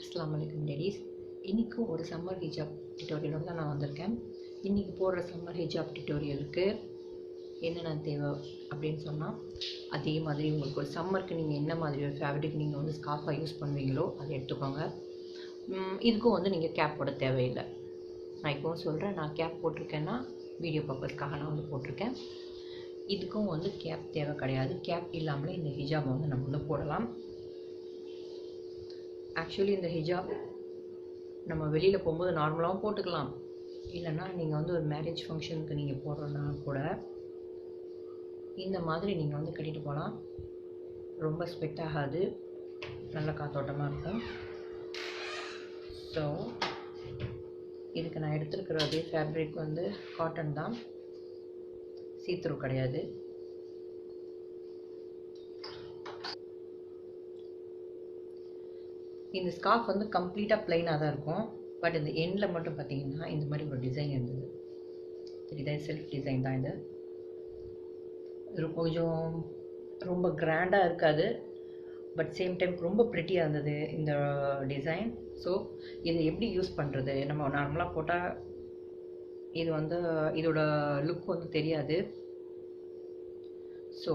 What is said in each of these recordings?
Assalamu alaikum ladies. இன்னைக்கு ஒரு summer ஹிஜாப் டியூட்டோரியலோட தான் நான் வந்திருக்கேன். இன்னைக்கு போடுற சம்மர் ஹிஜாப் டியூட்டோரியலுக்கு என்னென்ன தேவை அப்படின்னு சொன்னால், அதே மாதிரி உங்களுக்கு ஒரு சம்மருக்கு நீங்கள் என்ன மாதிரி ஒரு ஃபேப்ரிக் நீங்கள் வந்து ஸ்கார்ஃபாக யூஸ் பண்ணுவீங்களோ அதை எடுத்துக்கோங்க. இதுக்கும் வந்து நீங்கள் கேப் போட தேவையில்லை. நான் இப்போவும் சொல்கிறேன், நான் கேப் போட்டிருக்கேன்னா வீடியோ பர்பஸ்க்காக நான் வந்து போட்டிருக்கேன். இதுக்கும் வந்து கேப் தேவை கிடையாது. கேப் இல்லாமலே இந்த ஹிஜாபை வந்து நம்ம வந்து போடலாம். ஆக்சுவலி இந்த ஹிஜாப் நம்ம வெளியில் போகும்போது நார்மலாகவும் போட்டுக்கலாம். இல்லைன்னா நீங்கள் வந்து ஒரு மேரேஜ் ஃபங்க்ஷனுக்கு நீங்கள் போடுறோன்னா கூட இந்த மாதிரி நீங்கள் வந்து கட்டிட்டு போகலாம். ரொம்ப ஸ்வெட் ஆகாது, நல்ல காத்தோட்டமாக இருக்கும். ஸோ இதுக்கு நான் எடுத்துருக்கிற அதே ஃபேப்ரிக் வந்து காட்டன் தான், சீத்ரூ கிடையாது. இந்த ஸ்கார்ஃப் வந்து கம்ப்ளீட்டாக ப்ளைனாக தான் இருக்கும். பட் இந்த எண்டில் மட்டும் பார்த்தீங்கன்னா இந்த மாதிரி ஒரு டிசைன் இருந்தது. தெரியுதா? செல்ஃப் டிசைன் தான் இது. இது கொஞ்சம் ரொம்ப கிராண்டாக இருக்காது, பட் சேம் டைம் ரொம்ப ப்ரிட்டியாக இருந்தது இந்த டிசைன். ஸோ இதை எப்படி யூஸ் பண்ணுறது? நம்ம நார்மலாக போட்டால் இது வந்து இதோட லுக் வந்து தெரியாது. ஸோ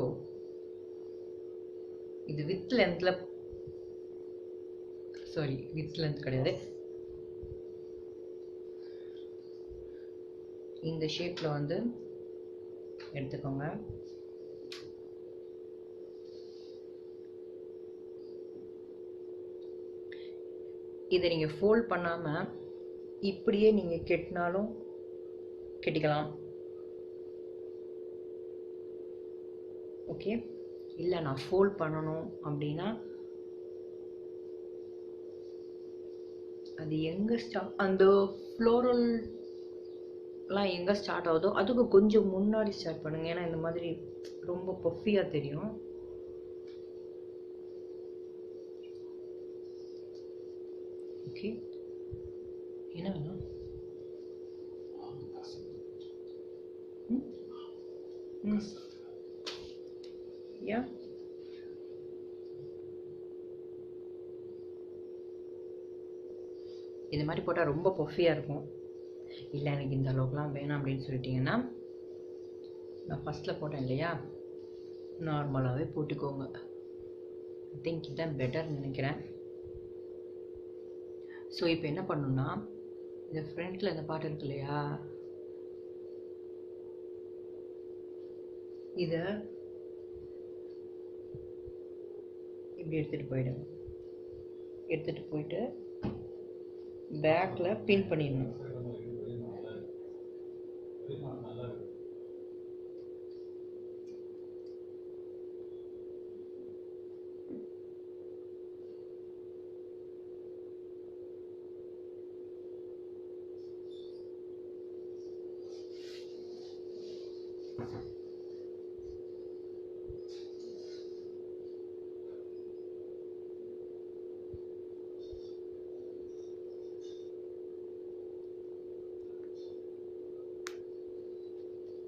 இது வித் லென்த் கிடையாது, இந்த ஷேப்பில் வந்து எடுத்துக்கோங்க. இதை நீங்கள் ஃபோல்ட் பண்ணாமல் இப்படியே நீங்கள் கெட்டினாலும் கெட்டிக்கலாம். ஓகே, இல்லை நான் ஃபோல்ட் பண்ணணும் அப்படின்னா அது எங்கே அந்த ஃப்ளோரல்லாம் எங்கே ஸ்டார்ட் ஆகுதோ அதுக்கு கொஞ்சம் முன்னாடி ஸ்டார்ட் பண்ணுங்கள். ஏன்னா இந்த மாதிரி ரொம்ப பஃபியாக தெரியும். ஓகே, என்ன வேணும்? யா இது மாதிரி போட்டால் ரொம்ப பஃபியாக இருக்கும். இல்லை எனக்கு இந்த அளவுக்குலாம் வேணாம் அப்படின்னு சொல்லிட்டிங்கன்னா, நான் ஃபஸ்ட்டில் போட்டேன் இல்லையா, நார்மலாகவே போட்டுக்கோங்க. ஐ திங்க் இதுதான் பெட்டர்னு நினைக்கிறேன். ஸோ இப்போ என்ன பண்ணணும்னா, இந்த ஃப்ரண்ட்டில் இந்த பாட்டு இருக்கு இல்லையா, இதை இப்படி எடுத்துகிட்டு போயிட்டு பேக்கில் பின் பண்ணிடணும்.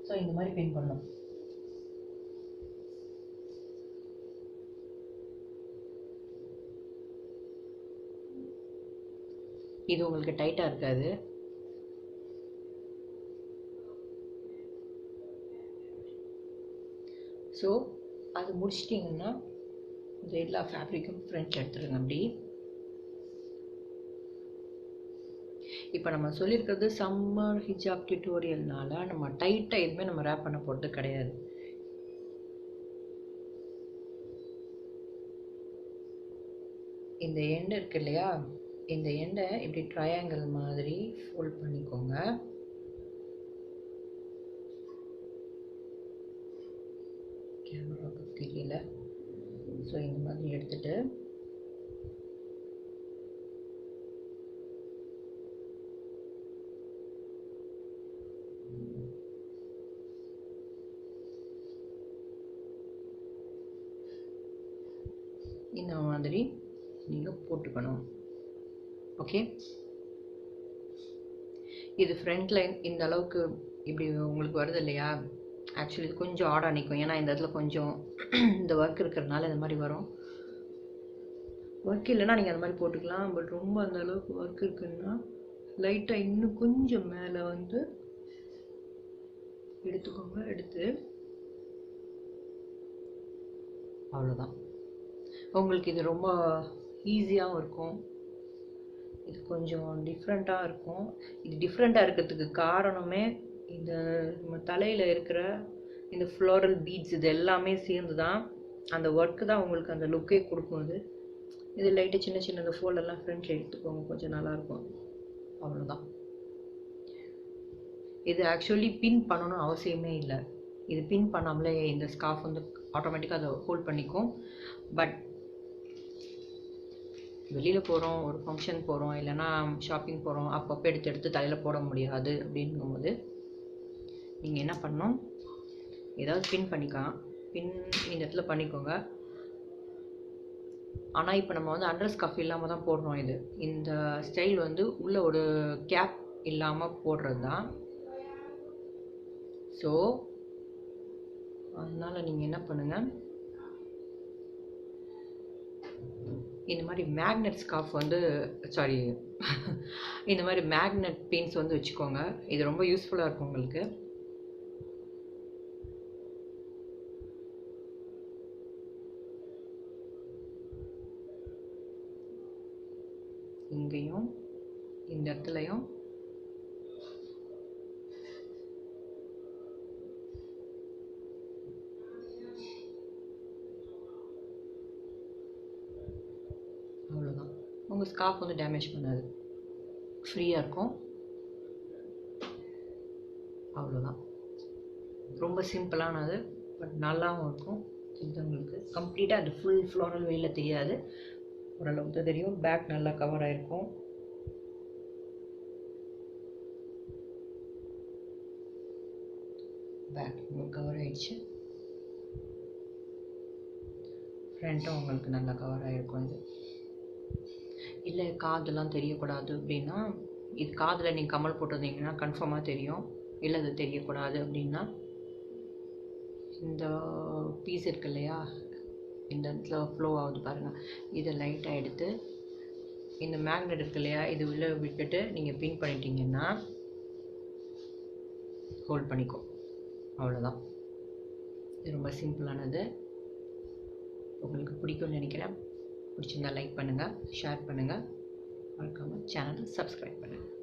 ஸோ இந்த மாதிரி பின் பண்ணணும். இது உங்களுக்கு டைட்டாக இருக்காது. ஸோ அது முடிச்சிட்டிங்கன்னா இந்த எல்லா ஃபேப்ரிக்கும் ஃப்ரண்ட்டில் எடுத்துருங்க. அப்படி இப்போ நம்ம சொல்லியிருக்கிறது சம்மர் ஹிஜாப் டியூட்டோரியல்னால நம்ம டைட்டாக எதுவுமே நம்ம ரேப் பண்ண போகிறது கிடையாது. இந்த எண்டு இருக்கு இல்லையா, இந்த எண்டை இப்படி ட்ரையாங்கிள் மாதிரி ஃபோல்ட் பண்ணிக்கோங்க. கேமராவுக்கு தெரியல. ஸோ இந்த மாதிரி எடுத்துட்டு இந்த மாதிரி நீங்கள் போட்டுக்கணும். ஓகே, இது ஃப்ரண்ட்டில் இந்த அளவுக்கு இப்படி உங்களுக்கு வருது இல்லையா, ஆக்சுவலி இது கொஞ்சம் ஆடாக நிற்கும். ஏன்னா இந்த இடத்துல கொஞ்சம் இந்த ஒர்க் இருக்கிறதுனால இந்த மாதிரி வரும். ஒர்க் இல்லைன்னா நீங்கள் அந்த மாதிரி போட்டுக்கலாம். பட் ரொம்ப அந்த அளவுக்கு ஒர்க் இருக்குன்னா லைட்டாக இன்னும் கொஞ்சம் மேலே வந்து எடுத்துக்கோங்க. எடுத்து அவ்வளோதான். உங்களுக்கு இது ரொம்ப ஈஸியாகவும் இருக்கும். இது கொஞ்சம் டிஃப்ரெண்ட்டாக இருக்கும். இது டிஃப்ரெண்ட்டாக இருக்கிறதுக்கு காரணமே இந்த நம்ம தலையில் இருக்கிற இந்த ஃப்ளோரல் பீட்ஸ் இது எல்லாமே சேர்ந்து தான் அந்த ஒர்க்கு தான் உங்களுக்கு அந்த லுக்கே கொடுக்கும். இது லைட்டாக சின்ன சின்ன இந்த ஃபோல்டெல்லாம் ஃப்ரண்ட்டில் எடுத்துக்கோங்க, கொஞ்சம் நல்லாயிருக்கும். அவ்வளோதான். இது ஆக்சுவலி பின் பண்ணணும்னு அவசியமே இல்லை. இது பின் பண்ணாமலே இந்த ஸ்கார்ஃப் வந்து ஆட்டோமேட்டிக்காக அதை ஹோல்ட் பண்ணிக்கும். பட் வெளியில் போகிறோம், ஒரு ஃபங்க்ஷன் போகிறோம், இல்லைனா ஷாப்பிங் போகிறோம், அப்பப்போ எடுத்து எடுத்து தலையில் போட முடியாது அப்படிங்கும்போது நீங்கள் என்ன பண்ணணும், ஏதாவது பின் பண்ணிக்கலாம். பின் இந்த இடத்துல பண்ணிக்கோங்க. ஆனால் இப்போ நம்ம வந்து அண்டர் ஸ்கார்ஃப் இல்லாமல் தான் போடுறோம். இந்த ஸ்டைல் வந்து உள்ள ஒரு கேப் இல்லாமல் போடுறது தான். ஸோ அதனால் நீங்கள் என்ன பண்ணுங்கள், இந்த மாதிரி மேக்னெட் ஸ்கார்ஃப் வந்து இந்த மாதிரி மேக்னெட் பின்ஸ் வந்து வச்சுக்கோங்க. இது ரொம்ப யூஸ்ஃபுல்லாக இருக்கும் உங்களுக்கு. இங்கேயும் இந்த இடத்துலையும் அவ்வளோதான். உங்கள் ஸ்கார்ஃப் வந்து டேமேஜ் பண்ணாது, ஃப்ரீயாக இருக்கும். அவ்வளோதான். ரொம்ப சிம்பிளானது, பட் நல்லாவும் இருக்கும். இது உங்களுக்கு கம்ப்ளீட்டாக அது ஃபுல் ஃப்ளோரல் வெளியில் தெரியாது, ஓரளவுக்கு தான் தெரியும். பேக் நல்லா கவர் ஆகிருக்கும். பேக் கவர் ஆகிடுச்சு. ஃப்ரண்ட்டும் உங்களுக்கு நல்லா கவர் ஆகிருக்கும். இது இல்லை காதெல்லாம் தெரியக்கூடாது அப்படின்னா, இது காதில் நீங்கள் கமல் போட்டிருந்தீங்கன்னா கன்ஃபார்மாக தெரியும். இல்லை அது தெரியக்கூடாது அப்படின்னா இந்த பீஸ் இருக்கு இல்லையா, இந்த இடத்துல ஃப்ளோ ஆகுது பாருங்கள், இதை லைட்டாக எடுத்து இந்த மேக்னெட் இருக்கு இல்லையா, இது உள்ளே விட்டுட்டு நீங்கள் பின் பண்ணிட்டீங்கன்னா ஹோல்ட் பண்ணிக்கும். அவ்வளோதான். இது ரொம்ப சிம்பிளானது. உங்களுக்கு பிடிக்கும்னு நினைக்கிறேன். பிடிச்சிருந்தா லைக் பண்ணுங்கள், ஷேர் பண்ணுங்கள், மறக்காமல் சேனலை சப்ஸ்கிரைப் பண்ணுங்கள்.